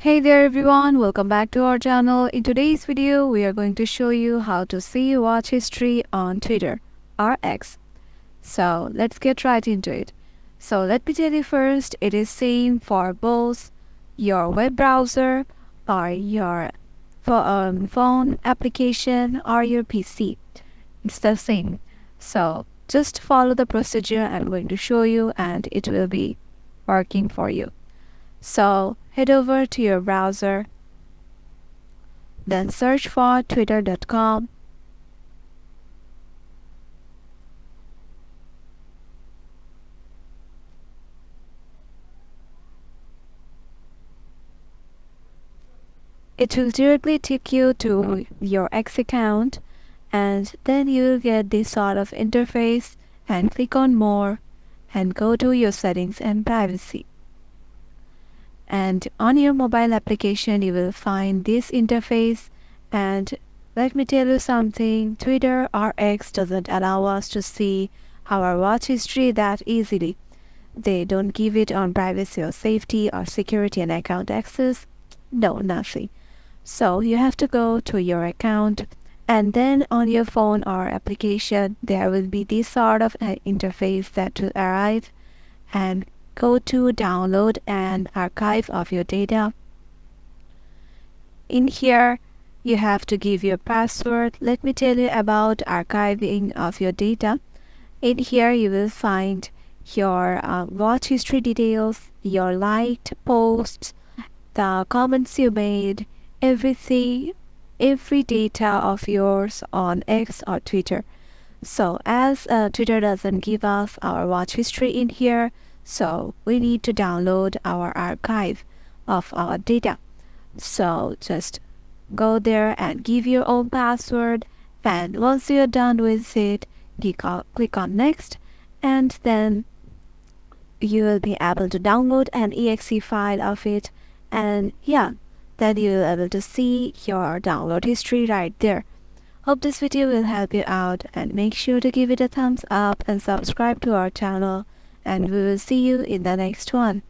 Hey there everyone, welcome back to our channel. In today's video, we are going to show you how to see watch history on Twitter or X. So let's get right into it. So let me tell you first, it is same for both your web browser or your phone application or your PC. It's the same. So just follow the procedure I'm going to show you and it will be working for you. So head over to your browser, then search for twitter.com. It will directly take you to your X account, and then you'll get this sort of interface, and click on more and go to your settings and privacy. And on your mobile application you will find this interface, and let me tell you something, Twitter or X doesn't allow us to see our watch history that easily. They don't give it on privacy or safety or security and account access. No, nothing. So you have to go to your account, and then on your phone or application there will be this sort of interface that will arrive, and go to download and archive of your data. In here you have to give your password. Let me tell you about archiving of your data. In here you will find your watch history details, your liked posts, the comments you made, everything, every data of yours on X or Twitter. So as Twitter doesn't give us our watch history in here, so we need to download our archive of our data. So just go there and give your own password, and once you're done with it, click on next, and then you will be able to download an exe file of it, and yeah, then you will be able to see your download history right there. Hope this video will help you out, and make sure to give it a thumbs up and subscribe to our channel, and we will see you in the next one.